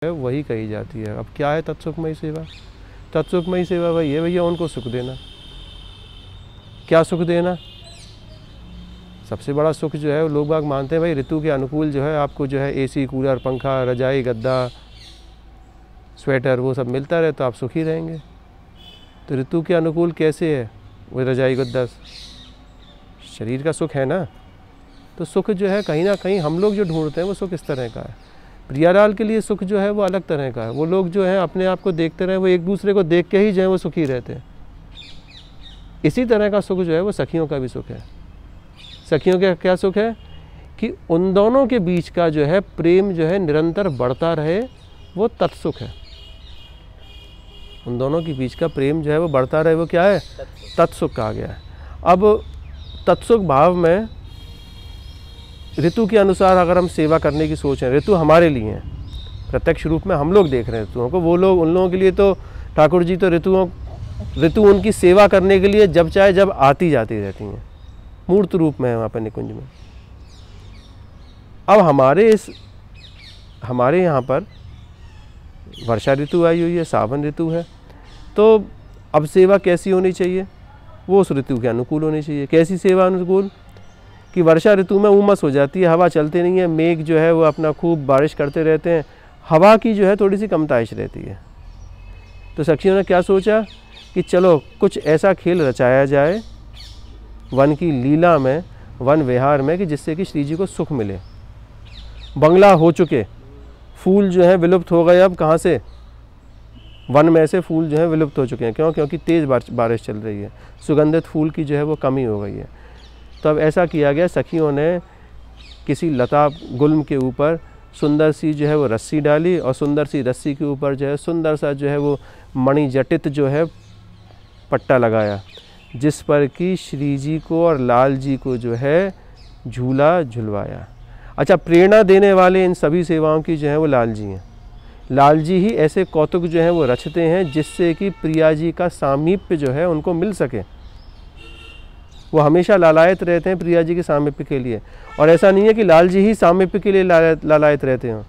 है वही कही जाती है। अब क्या है तत्सुखमयी सेवा? तत्सुखमयी सेवा वही है भैया, उनको सुख देना। क्या सुख देना? सबसे बड़ा सुख जो है लोग बाग मानते हैं भाई ऋतु के अनुकूल जो है आपको जो है एसी, कूलर, पंखा, रजाई, गद्दा, स्वेटर वो सब मिलता रहे तो आप सुखी रहेंगे। तो ऋतु के अनुकूल कैसे है वो रजाई, गद्दा? शरीर का सुख है ना। तो सुख जो है कहीं ना कहीं हम लोग जो ढूंढते हैं वो सुख इस तरह का है। प्रियालाल के लिए सुख जो है वो अलग तरह का है। वो लोग जो है अपने आप को देखते रहे, वो एक दूसरे को देख के ही जो है वो सुखी रहते हैं। इसी तरह का सुख जो है वो सखियों का भी सुख है। सखियों का क्या सुख है कि उन दोनों के बीच का जो है प्रेम जो है निरंतर बढ़ता रहे, वो तत्सुख है। उन दोनों के बीच का प्रेम जो है वो बढ़ता रहे, वो क्या है? तत्सुख कहा गया है। अब तत्सुख भाव में ऋतु के अनुसार अगर हम सेवा करने की सोच है, ऋतु हमारे लिए हैं, प्रत्यक्ष रूप में हम लोग देख रहे हैं ऋतुओं को। वो लोग, उन लोगों के लिए तो ठाकुर जी तो ऋतु उनकी सेवा करने के लिए जब चाहे जब आती जाती रहती हैं, मूर्त रूप में है वहाँ पर निकुंज में। अब हमारे यहाँ पर वर्षा ऋतु आई हुई है, सावन ऋतु है, तो अब सेवा कैसी होनी चाहिए? वो उस ऋतु के अनुकूल होनी चाहिए। कैसी सेवा अनुकूल? कि वर्षा ऋतु में उमस हो जाती है, हवा चलती नहीं है, मेघ जो है वो अपना खूब बारिश करते रहते हैं, हवा की जो है थोड़ी सी कमताइश रहती है। तो सखियों ने क्या सोचा कि चलो कुछ ऐसा खेल रचाया जाए वन की लीला में, वन विहार में, कि जिससे कि श्री जी को सुख मिले। बंगला हो चुके, फूल जो है विलुप्त हो गए। अब कहाँ से? वन में से फूल जो है विलुप्त हो चुके हैं। क्यों? क्योंकि तेज़ बारिश चल रही है, सुगंधित फूल की जो है वो कमी हो गई है। तो अब ऐसा किया गया, सखियों ने किसी लता गुल्म के ऊपर सुंदर सी जो है वो रस्सी डाली, और सुंदर सी रस्सी के ऊपर जो है सुंदर सा जो है वो मणि जटित जो है पट्टा लगाया, जिस पर कि श्री जी को और लाल जी को जो है झूला झुलवाया। अच्छा, प्रेरणा देने वाले इन सभी सेवाओं की जो है वो लाल जी हैं। लाल जी ही ऐसे कौतुक जो है वो रचते हैं जिससे कि प्रिया जी का सामीप्य जो है उनको मिल सके। वो हमेशा लालायत रहते हैं प्रिया जी के सामीप्य के लिए। और ऐसा नहीं है कि लाल जी ही सामीप्य के लिए लालायत रहते हैं,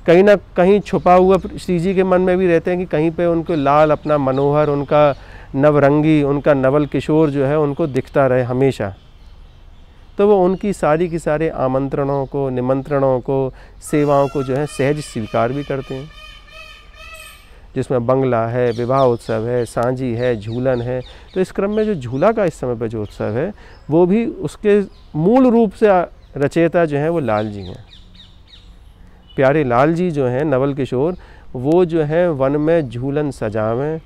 कहीं ना कहीं छुपा हुआ श्री जी के मन में भी रहते हैं कि कहीं पे उनको लाल अपना मनोहर, उनका नवरंगी, उनका नवल किशोर जो है उनको दिखता रहे हमेशा। तो वो उनकी सारी की सारे आमंत्रणों को, निमंत्रणों को, सेवाओं को जो है सहज स्वीकार भी करते हैं, जिसमें बंगला है, विवाह उत्सव है, सांझी है, झूलन है। तो इस क्रम में जो झूला का इस समय पर जो उत्सव है वो भी उसके मूल रूप से रचयिता जो है वो लाल जी हैं। प्यारे लाल जी जो हैं नवल किशोर, वो जो है वन में झूलन सजावें,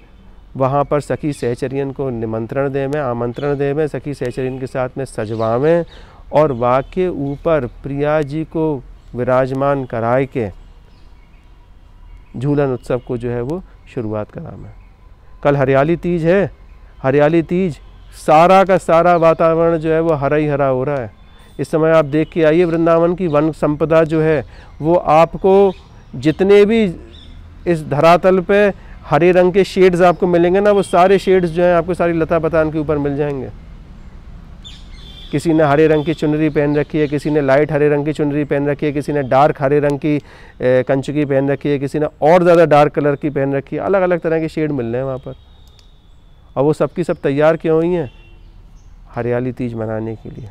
वहाँ पर सखी सहचरियन को निमंत्रण देवें, आमंत्रण देवें, सखी सहचरियन के साथ में सजवावें, और वाके ऊपर प्रिया जी को विराजमान कराए के झूलन उत्सव को जो है वो शुरुआत करावें। कल हरियाली तीज है। हरियाली तीज, सारा का सारा वातावरण जो है वो हरा ही हरा हो रहा है। इस समय आप देख के आइए वृंदावन की वन संपदा जो है वो आपको जितने भी इस धरातल पे हरे रंग के शेड्स आपको मिलेंगे ना, वो सारे शेड्स जो हैं आपको सारी लता पतान के ऊपर मिल जाएंगे। किसी ने हरे रंग की चुनरी पहन रखी है, किसी ने लाइट हरे रंग की चुनरी पहन रखी है, किसी ने डार्क हरे रंग की कंचुकी पहन रखी है, किसी ने और ज़्यादा डार्क कलर की पहन रखी है। अलग अलग तरह के शेड मिल रहे हैं वहाँ पर। और वो सब की सब तैयार क्यों हुई हैं? हरियाली तीज मनाने के लिए।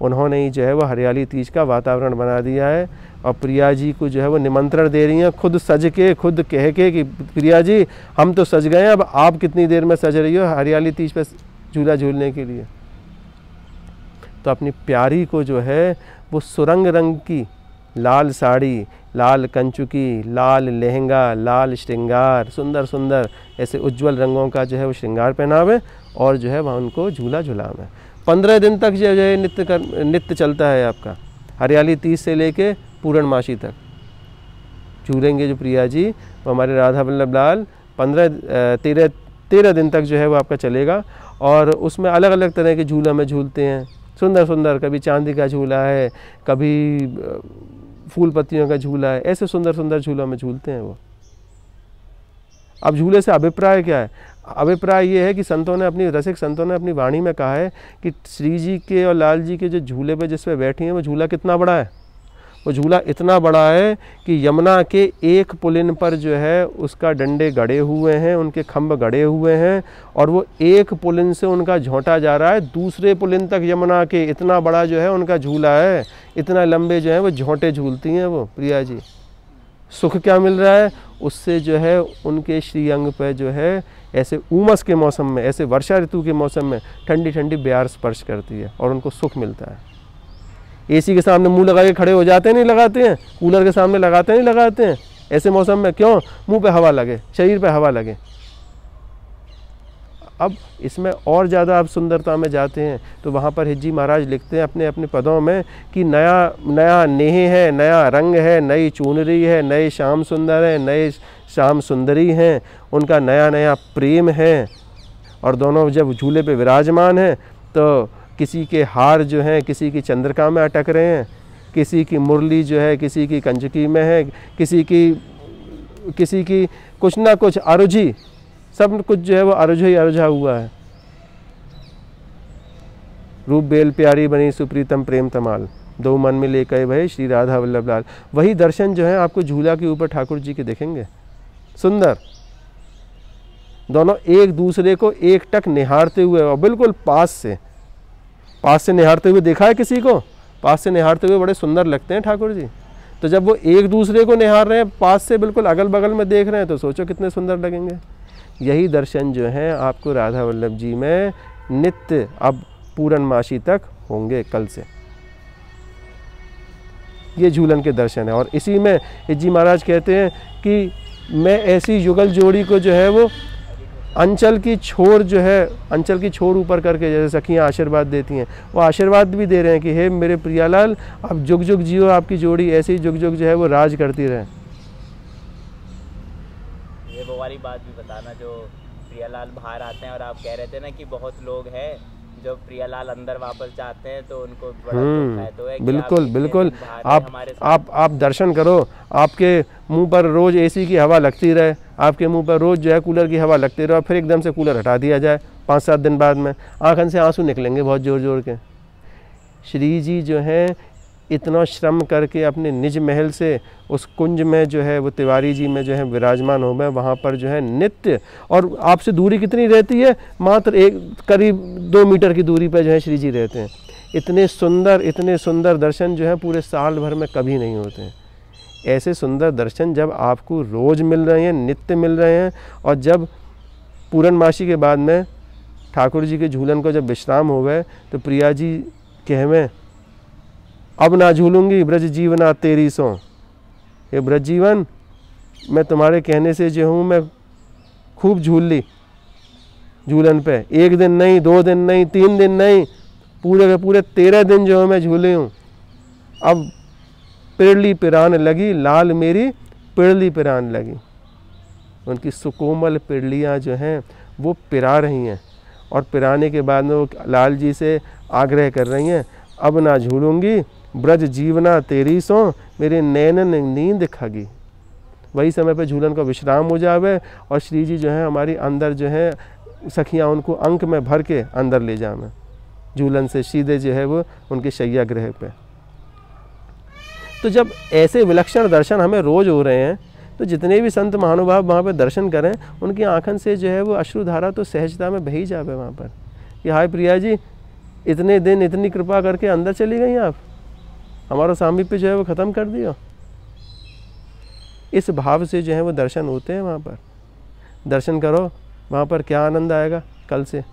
उन्होंने ही जो है वो हरियाली तीज का वातावरण बना दिया है। और प्रिया जी को जो है वो निमंत्रण दे रही हैं, खुद सज के, खुद कह के कि प्रिया जी हम तो सज गए हैं, अब आप कितनी देर में सज रही हो हरियाली तीज पे झूला झूलने के लिए। तो अपनी प्यारी को जो है वो सुरंग रंग की लाल साड़ी, लाल कंचुकी, लाल लहंगा, लाल श्रृंगार, सुंदर सुंदर ऐसे उज्जवल रंगों का जो है वो श्रृंगार पहनावे, और जो है वह उनको झूला झुलावे। 15 दिन तक जो है नित्य चलता है आपका, हरियाली तीज से लेके पूर्णमासी तक झूलेंगे जो प्रिया जी, वो हमारे राधा वल्लभ लाल 13 दिन तक जो है वो आपका चलेगा। और उसमें अलग अलग तरह के झूला में झूलते हैं, सुंदर सुंदर, कभी चांदी का झूला है, कभी फूल पत्तियों का झूला है, ऐसे सुंदर सुंदर झूलों में झूलते हैं वो। अब झूले से अभिप्राय क्या है? अभिप्राय ये है कि संतों ने रसिक संतों ने अपनी वाणी में कहा है कि श्री जी के और लाल जी के जो झूले पे जिस पे बैठी हैं वो झूला कितना बड़ा है। वो झूला इतना बड़ा है कि यमुना के एक पुलिन पर जो है उसका डंडे गड़े हुए हैं, उनके खंभ गड़े हुए हैं, और वो एक पुलिन से उनका झोंटा जा रहा है दूसरे पुलिन तक यमुना के। इतना बड़ा जो है उनका झूला है, इतना लंबे जो है वो झोंटे झूलती हैं वो प्रिया जी। सुख क्या मिल रहा है उससे, जो है उनके श्रीअंग पे जो है ऐसे उमस के मौसम में, ऐसे वर्षा ऋतु के मौसम में ठंडी ठंडी ब्यार स्पर्श करती है और उनको सुख मिलता है। एसी के सामने मुंह लगा के खड़े हो जाते हैं, नहीं लगाते हैं? कूलर के सामने लगाते हैं, नहीं लगाते हैं? ऐसे मौसम में क्यों? मुंह पे हवा लगे, शरीर पे हवा लगे। अब इसमें और ज़्यादा आप सुंदरता में जाते हैं तो वहाँ पर हिज्जी महाराज लिखते हैं अपने अपने पदों में कि नया नया नेह है, नया रंग है, नई चूनरी है, नए श्याम सुंदर है, नए श्याम सुंदरी हैं, उनका नया नया प्रेम है। और दोनों जब झूले पे विराजमान हैं तो किसी के हार जो हैं किसी की चंद्रिका में अटक रहे हैं, किसी की मुरली जो है किसी की कंजकी में है, किसी की कुछ ना कुछ अरुझी, सब कुछ जो है वो अरुझा ही अरुझा हुआ है। रूप बेल प्यारी बनी सुप्रीतम प्रेम तमाल, दो मन में लेकर भय श्री राधा वल्लभ लाल। वही दर्शन जो है आपको झूला के ऊपर ठाकुर जी के दिखेंगे, सुंदर, दोनों एक दूसरे को एकटक निहारते हुए और बिल्कुल पास से निहारते हुए। देखा है किसी को पास से निहारते हुए? बड़े सुंदर लगते हैं ठाकुर जी। तो जब वो एक दूसरे को निहार रहे हैं, पास से बिल्कुल अगल बगल में देख रहे हैं, तो सोचो कितने सुंदर लगेंगे। यही दर्शन जो है आपको राधा वल्लभ जी में नित्य अब पूर्णमासी तक होंगे कल से। ये झूलन के दर्शन है। और इसी में हिज्जी महाराज कहते हैं कि मैं ऐसी युगल जोड़ी को जो है वो अंचल की छोर जो है, अंचल की छोर ऊपर करके जैसे सखियाँ आशीर्वाद देती हैं, वो आशीर्वाद भी दे रहे हैं कि हे मेरे प्रियालाल, आप जुग जुग जियो, आपकी जोड़ी ऐसे ही जुग जुग जो है वो राज करती रहे। ये वो वाली बात भी बताना जो प्रियालाल बाहर आते हैं और आप कह रहे थे ना कि बहुत लोग हैं जो प्रियालाल अंदर वापस जाते हैं तो उनको बड़ा दुख है। तो है कि बिल्कुल बिल्कुल आप दर्शन करो, आपके मुंह पर रोज एसी की हवा लगती रहे, आपके मुंह पर रोज जो है कूलर की हवा लगती रहे, और फिर एकदम से कूलर हटा दिया जाए 5-7 दिन बाद में, आँखन से आंसू निकलेंगे बहुत जोर जोर के। श्री जी जो हैं इतना श्रम करके अपने निज महल से उस कुंज में जो है वो तिवारी जी में जो है विराजमान हो गए, वहाँ पर जो है नित्य, और आपसे दूरी कितनी रहती है? मात्र करीब 2 मीटर की दूरी पर जो है श्री जी रहते हैं। इतने सुंदर दर्शन जो है पूरे साल भर में कभी नहीं होते हैं। ऐसे सुंदर दर्शन जब आपको रोज़ मिल रहे हैं, नित्य मिल रहे हैं, और जब पूर्णमासी के बाद में ठाकुर जी के झूलन को जब विश्राम हो गए तो प्रिया जी कहवें, अब ना झूलूंगी ब्रज जीवना तेरी सो। ये ब्रज जीवन मैं तुम्हारे कहने से जो हूँ मैं खूब झूल ली झूलन पे। 1 दिन नहीं, 2 दिन नहीं, 3 दिन नहीं, पूरे के पूरे 13 दिन जो है मैं झूली हूँ। अब पिरली पिरान लगी लाल मेरी, पिरली पिरान लगी। उनकी सुकोमल पिरलियाँ जो हैं वो पिरा रही हैं, और पिराने के बाद में वो लाल जी से आग्रह कर रही हैं, अब ना झूलूंगी ब्रज जीवना तेरी सो, मेरे नैनन नींद खगी। वही समय पे झूलन का विश्राम हो जावे और श्री जी जो है हमारी अंदर जो है सखियाँ उनको अंक में भर के अंदर ले जावे झूलन से सीधे जो है वो उनके शैया गृह पे। तो जब ऐसे विलक्षण दर्शन हमें रोज हो रहे हैं तो जितने भी संत महानुभाव वहाँ पे दर्शन करें उनकी आँखन से जो है वो अश्रुधारा तो सहजता में बही जावे वहाँ पर कि हाय प्रिया जी, इतने दिन इतनी कृपा करके अंदर चली गई आप, हमारा सामीप्य जो है वो ख़त्म कर दिया। इस भाव से जो है वो दर्शन होते हैं वहाँ पर। दर्शन करो, वहाँ पर क्या आनंद आएगा कल से।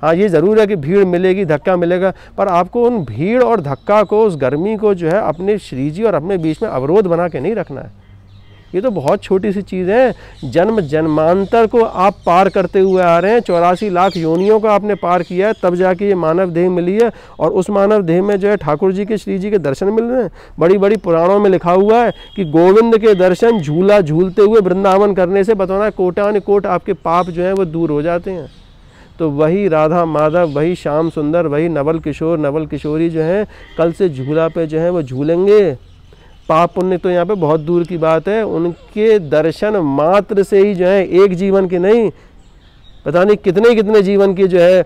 हाँ, ये ज़रूर है कि भीड़ मिलेगी, धक्का मिलेगा, पर आपको उन भीड़ और धक्का को, उस गर्मी को जो है अपने श्री जी और अपने बीच में अवरोध बना के नहीं रखना है। ये तो बहुत छोटी सी चीज़ है। जन्म जन्मांतर को आप पार करते हुए आ रहे हैं, 84 लाख योनियों को आपने पार किया है, तब जाके ये मानव देह मिली है, और उस मानव देह में जो है ठाकुर जी के, श्री जी के दर्शन मिल रहे हैं। बड़ी बड़ी पुराणों में लिखा हुआ है कि गोविंद के दर्शन झूला झूलते हुए वृंदावन करने से बताना कोटान कोट आपके पाप जो हैं वो दूर हो जाते हैं। तो वही राधा माधव, वही श्याम सुंदर, वही नवल किशोर, नवल किशोरी जो हैं कल से झूला पे जो है वो झूलेंगे। पाप पुण्य तो यहाँ पे बहुत दूर की बात है, उनके दर्शन मात्र से ही जो है एक जीवन के नहीं, पता नहीं कितने कितने जीवन के जो है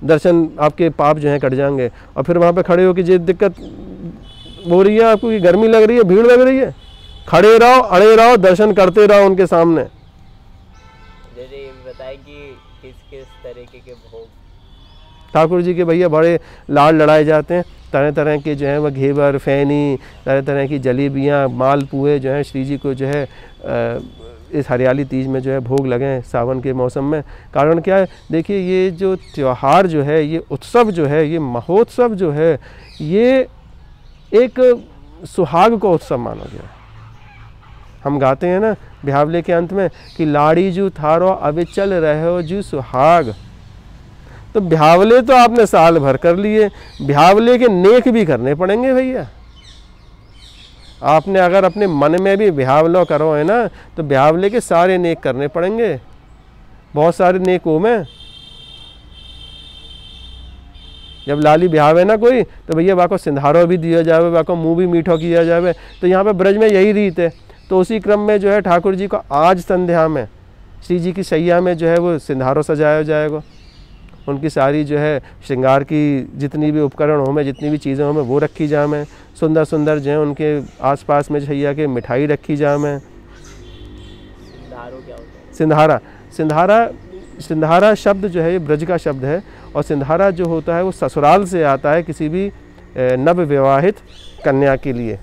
दर्शन आपके पाप जो है कट जाएंगे। और फिर वहाँ पे खड़े हो कि ये दिक्कत हो रही है आपको कि गर्मी लग रही है, भीड़ लग रही है, खड़े रहो, अड़े रहो, दर्शन करते रहो उनके सामने। जैसे ये बताएं कि किस किस तरीके के भोग ठाकुर जी के भैया बड़े लाड़ लड़ाए जाते हैं, तरह तरह के जो है वह घेवर, फैनी, तरह तरह की जलेबियाँ, मालपुए जो है श्री जी को जो है इस हरियाली तीज में जो है भोग लगे सावन के मौसम में। कारण क्या है, देखिए ये जो त्यौहार जो है, ये उत्सव जो है, ये महोत्सव जो है, ये एक सुहाग को उत्सव माना गया। हम गाते हैं ना बिहावले के अंत में कि लाड़ी जू थारो अभी चल रहे हो जू सुहाग। तो बिहावले तो आपने साल भर कर लिए, बिहावले के नेक भी करने पड़ेंगे भैया। आपने अगर अपने मन में भी बिहावला करो है ना, तो बिहावले के सारे नेक करने पड़ेंगे। बहुत सारे नेक हो में जब लाली बिहावे ना कोई, तो भैया वाको सिंधारो भी दिया जावे, वाको मुँह भी मीठो किया जावे। तो यहाँ पे ब्रज में यही रीत है। तो उसी क्रम में जो है ठाकुर जी को आज संध्या में श्री जी की शैया में जो है वो सिंधारो सजाया जाएगा। उनकी सारी जो है श्रृंगार की जितनी भी उपकरण हो में, जितनी भी चीज़ें हो में, वो रखी जा में। सुंदर सुंदर जो है उनके आसपास में शैया के मिठाई रखी जा में। सिंधारो क्या होता है? सिंधारा, सिंधारा, सिंधारा शब्द जो है ये ब्रज का शब्द है। और सिंधारा जो होता है वो ससुराल से आता है किसी भी नव विवाहित कन्या के लिए।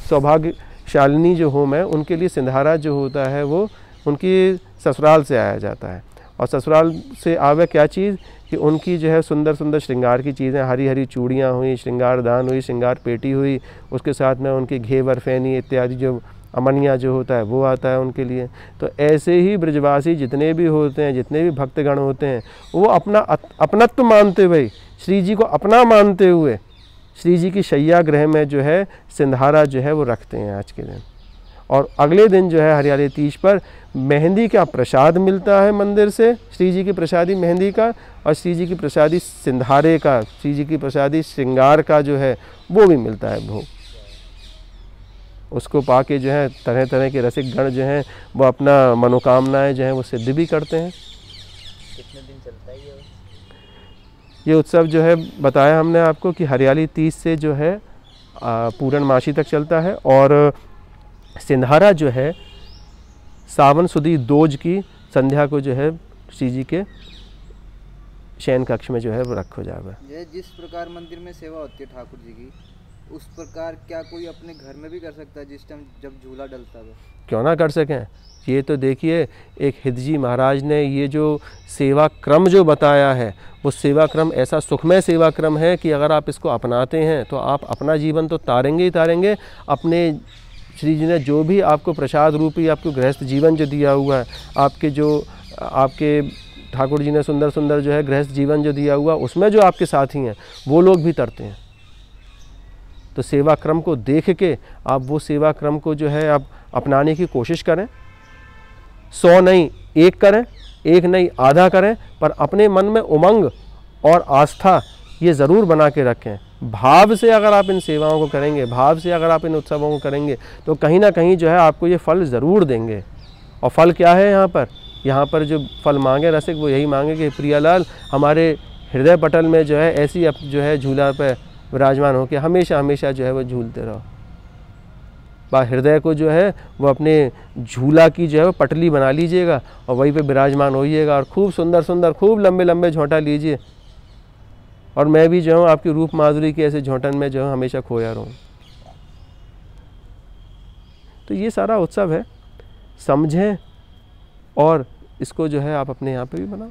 सौभाग्यशालिनी जो होम है उनके लिए सिंधारा जो होता है वो उनकी ससुराल से आया जाता है। और ससुराल से आवे क्या चीज़ कि उनकी जो है सुंदर सुंदर श्रृंगार की चीज़ें, हरी हरी चूड़ियाँ हुई, श्रृंगार दान हुई, श्रृंगार पेटी हुई, उसके साथ में उनके घेवर, फैनी इत्यादि जो अमनिया जो होता है वो आता है उनके लिए। तो ऐसे ही ब्रजवासी जितने भी होते हैं, जितने भी भक्तगण होते हैं, वो अपना अपनत्व मानते हुए, श्री जी को अपना मानते हुए श्री जी की शैया गृह में जो है सिंधारा जो है वो रखते हैं आज के दिन। और अगले दिन जो है हरियाली तीज पर मेहंदी का प्रसाद मिलता है मंदिर से, श्री जी की प्रसादी मेहंदी का, और श्री जी की प्रसादी सिंधारे का, श्री जी की प्रसादी श्रृंगार का जो है वो भी मिलता है भोग। उसको पाके जो है तरह तरह के रसिक गण जो हैं वो अपना मनोकामनाएं जो हैं वो सिद्ध भी करते हैं। कितने दिन चलता है ये उत्सव जो है बताया हमने आपको कि हरियाली तीज से जो है पूर्णमासी तक चलता है। और सिंधारा जो है सावन सुदी दोज की संध्या को जो है श्री जी के शयन कक्ष में जो है वो रखो जावे। ये जिस प्रकार मंदिर में सेवा होती है ठाकुर जी की, उस प्रकार क्या कोई अपने घर में भी कर सकता है जिस टाइम जब झूला डलता है? क्यों ना कर सकें। ये तो देखिए एक हिदजी महाराज ने ये जो सेवा क्रम जो बताया है, वो सेवा क्रम ऐसा सुखमय सेवा क्रम है कि अगर आप इसको अपनाते हैं तो आप अपना जीवन तो तारेंगे ही तारेंगे। अपने श्री जी ने जो भी आपको प्रसाद रूपी आपको गृहस्थ जीवन जो दिया हुआ है, आपके ठाकुर जी ने सुंदर सुंदर जो है गृहस्थ जीवन जो दिया हुआ, उसमें जो आपके साथी हैं वो लोग भी तरते हैं। तो सेवा क्रम को देख के आप वो सेवा क्रम को जो है आप अपनाने की कोशिश करें। 100 नहीं 1 करें, 1 नहीं आधा करें, पर अपने मन में उमंग और आस्था ये ज़रूर बना के रखें। भाव से अगर आप इन सेवाओं को करेंगे, भाव से अगर आप इन उत्सवों को करेंगे, तो कहीं ना कहीं जो है आपको ये फल ज़रूर देंगे। और फल क्या है यहाँ पर जो फल मांगे रसिक वो यही मांगे कि प्रियालाल हमारे हृदय पटल में जो है ऐसी जो है झूला पे विराजमान होकर हमेशा हमेशा जो है वो झूलते रहो। हृदय को जो है वो अपने झूला की जो है वो पटली बना लीजिएगा और वहीं पे विराजमान होइएगा और खूब सुंदर सुंदर खूब लंबे लंबे झोंटा लीजिए। और मैं भी जो हूँ आपकी रूप माधुरी के ऐसे झोंटन में जो है हमेशा खोया रहूँ। तो ये सारा उत्सव है, समझें और इसको जो है आप अपने यहाँ पे भी बनाओ।